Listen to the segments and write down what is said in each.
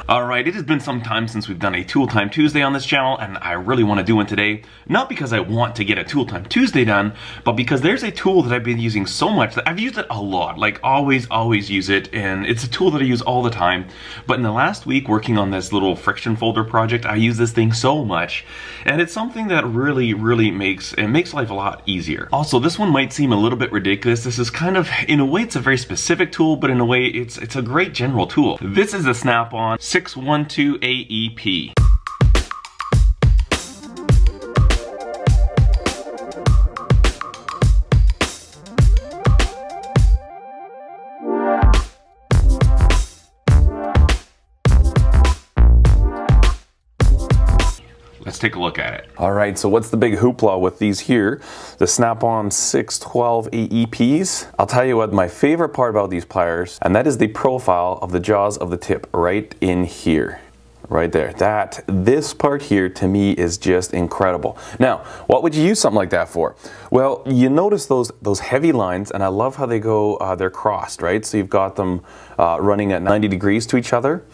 Alright, it has been some time since we've done a Tool Time Tuesday on this channel, and I really want to do one today. Not because I want to get a Tool Time Tuesday done, but because there's a tool that I've been using so much that I've used it a lot. Like, always use it, and it's a tool that I use all the time. But in the last week, working on this little friction folder project, I use this thing so much. And it's something that really makes life a lot easier. Also, this one might seem a little bit ridiculous. This is kind of, in a way, it's a very specific tool, but in a way, it's a great general tool. This is a Snap-on 612 AEP. Let's take a look at it. All right, so what's the big hoopla with these here? The Snap-on 612 AEPs. I'll tell you what, my favorite part about these pliers, and that is the profile of the jaws of the tip right in here. Right there. This part here to me is just incredible. Now, what would you use something like that for? Well, you notice those heavy lines, and I love how they go, they're crossed, right? So you've got them running at 90 degrees to each other.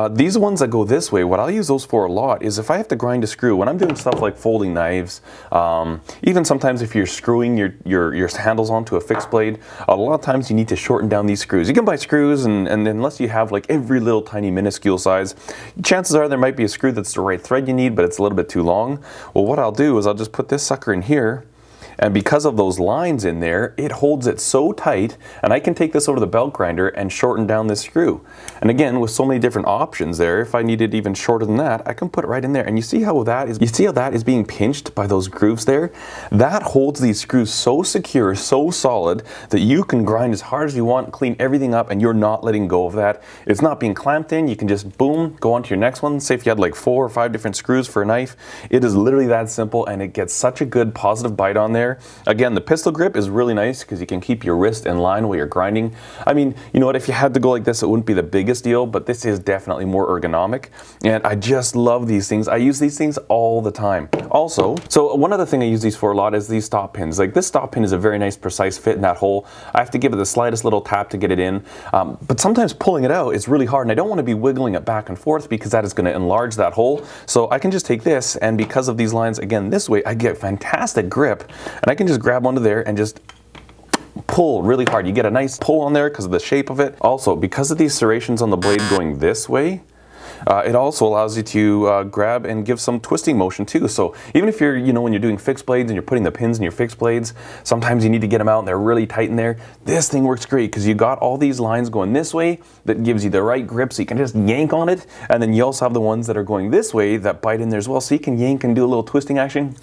These ones that go this way, what I'll use those for a lot is if I have to grind a screw, when I'm doing stuff like folding knives, even sometimes if you're screwing your handles onto a fixed blade, a lot of times you need to shorten down these screws. You can buy screws, and unless you have like every little tiny minuscule size, chances are there might be a screw that's the right thread you need, but it's a little bit too long. Well, what I'll do is I'll just put this sucker in here, and because of those lines in there, it holds it so tight, and I can take this over the belt grinder and shorten down this screw. And again, with so many different options there, if I needed even shorter than that, I can put it right in there. And you see how that is being pinched by those grooves there? That holds these screws so secure, so solid, that you can grind as hard as you want, clean everything up, and you're not letting go of that. It's not being clamped in. You can just, boom, go on to your next one. Say if you had like 4 or 5 different screws for a knife, it is literally that simple, and it gets such a good positive bite on there. Again, the pistol grip is really nice because you can keep your wrist in line while you're grinding. I mean, you know what, if you had to go like this, it wouldn't be the biggest deal, but this is definitely more ergonomic, and I just love these things. I use these things all the time. Also, so one other thing I use these for a lot is these stop pins. Like this stop pin is a very nice precise fit in that hole. I have to give it the slightest little tap to get it in, but sometimes pulling it out is really hard, and I don't want to be wiggling it back and forth because that is going to enlarge that hole. So I can just take this, and because of these lines, again, this way, I get fantastic grip, and I can just grab onto there and just pull really hard. You get a nice pull on there because of the shape of it. Also, because of these serrations on the blade going this way, it also allows you to grab and give some twisting motion too. So even if you're, when you're doing fixed blades and you're putting the pins in your fixed blades, sometimes you need to get them out and they're really tight in there. This thing works great because you got all these lines going this way that gives you the right grip so you can just yank on it. And then you also have the ones that are going this way that bite in there as well. So you can yank and do a little twisting action.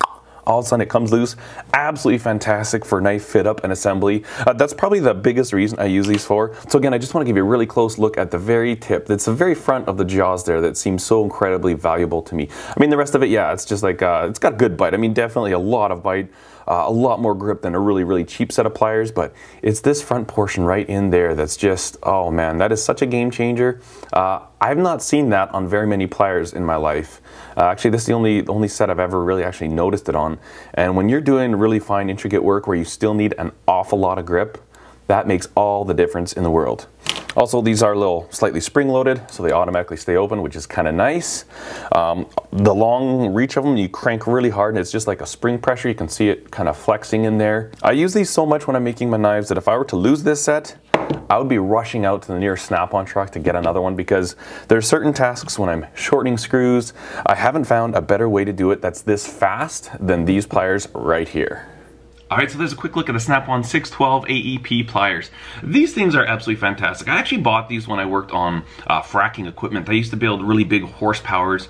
All of a sudden it comes loose. Absolutely fantastic for knife fit up and assembly. That's probably the biggest reason I use these for. So again, I just want to give you a really close look at the very tip. It's the very front of the jaws there that seems so incredibly valuable to me. I mean, the rest of it, yeah, it's just like, it's got a good bite. I mean, definitely a lot of bite, a lot more grip than a really cheap set of pliers, but it's this front portion right in there that's just, oh man, that is such a game changer. I've not seen that on very many pliers in my life. Actually, this is the only set I've ever really actually noticed it on. And when you're doing really fine, intricate work where you still need an awful lot of grip, that makes all the difference in the world. Also, these are a little slightly spring-loaded, so they automatically stay open, which is kind of nice. The long reach of them, you crank really hard, and it's just like a spring pressure. You can see it kind of flexing in there. I use these so much when I'm making my knives that if I were to lose this set, I would be rushing out to the nearest Snap-on truck to get another one, because there are certain tasks when I'm shortening screws, I haven't found a better way to do it that's this fast than these pliers right here. Alright, so there's a quick look at the Snap-on 612 AEP pliers. These things are absolutely fantastic. I actually bought these when I worked on fracking equipment. I used to build really big horsepowers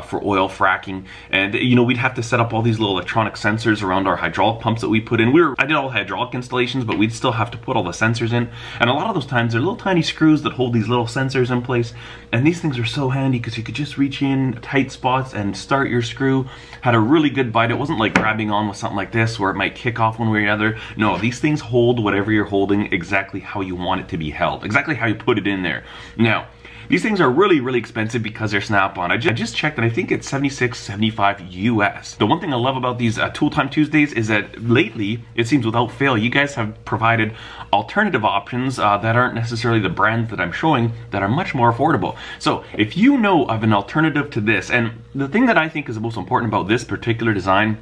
for oil fracking, and we'd have to set up all these little electronic sensors around our hydraulic pumps that we put in. I did all hydraulic installations, but we'd still have to put all the sensors in, and a lot of those times they're little tiny screws that hold these little sensors in place, and these things are so handy because you could just reach in tight spots and start your screw. Had a really good bite. It wasn't like grabbing on with something like this where it might kick off one way or another. No, these things hold whatever you're holding exactly how you want it to be held, exactly how you put it in there. Now, these things are really expensive because they're snap-on. I just checked and I think it's $76, $75 US. The one thing I love about these Tool Time Tuesdays is that lately, it seems without fail, you guys have provided alternative options that aren't necessarily the brands that I'm showing that are much more affordable. So if you know of an alternative to this, and the thing that I think is the most important about this particular design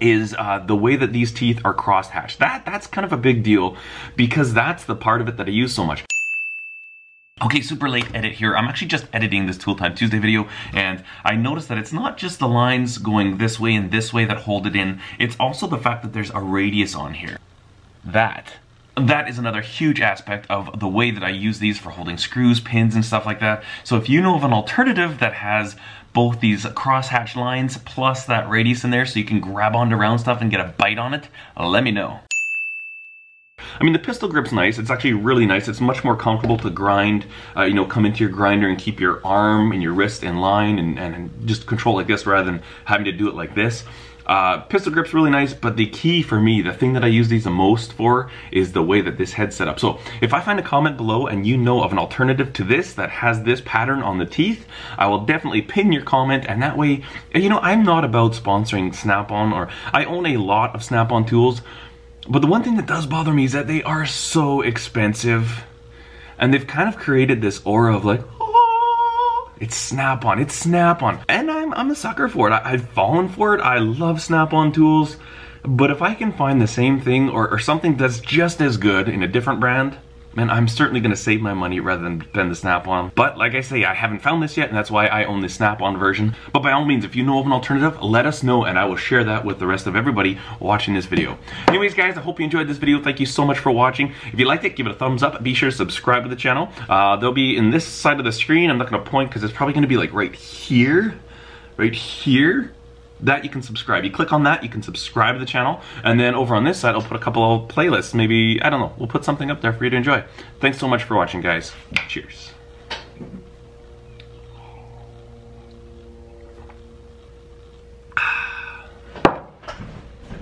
is the way that these teeth are cross-hatched. That's kind of a big deal because that's the part of it that I use so much. Okay, super late edit here. I'm actually just editing this Tool Time Tuesday video, and I noticed that it's not just the lines going this way and this way that hold it in, it's also the fact that there's a radius on here. That is another huge aspect of the way that I use these for holding screws, pins, and stuff like that. So if you know of an alternative that has both these cross-hatch lines plus that radius in there so you can grab onto round stuff and get a bite on it, let me know. I mean, the pistol grip's nice. It's actually really nice. It's much more comfortable to grind, you know, come into your grinder and keep your arm and your wrist in line and just control like this rather than having to do it like this. Pistol grip's really nice, but the key for me, the thing that I use these the most for, is the way that this head's set up. So if I find a comment below and you know of an alternative to this that has this pattern on the teeth, I will definitely pin your comment, and that way, you know, I'm not about sponsoring Snap-on, or I own a lot of Snap-on tools. But the one thing that does bother me is that they are so expensive, and they've kind of created this aura of like, oh, it's Snap-on, it's Snap-on. And I'm a sucker for it. I've fallen for it. I love Snap-on tools. But if I can find the same thing or something that's just as good in a different brand, man, I'm certainly gonna save my money rather than spend the Snap-on. But like I say, I haven't found this yet, and that's why I own the Snap-on version. But by all means, if you know of an alternative, let us know, and I will share that with the rest of everybody watching this video. Anyways, guys, I hope you enjoyed this video. Thank you so much for watching. If you liked it, give it a thumbs up. Be sure to subscribe to the channel. They'll be in this side of the screen. I'm not gonna point because it's probably gonna be like right here. That you can subscribe. You click on that, you can subscribe to the channel, and then over on this side I'll put a couple of playlists. Maybe, I don't know, we'll put something up there for you to enjoy. Thanks so much for watching, guys. Cheers.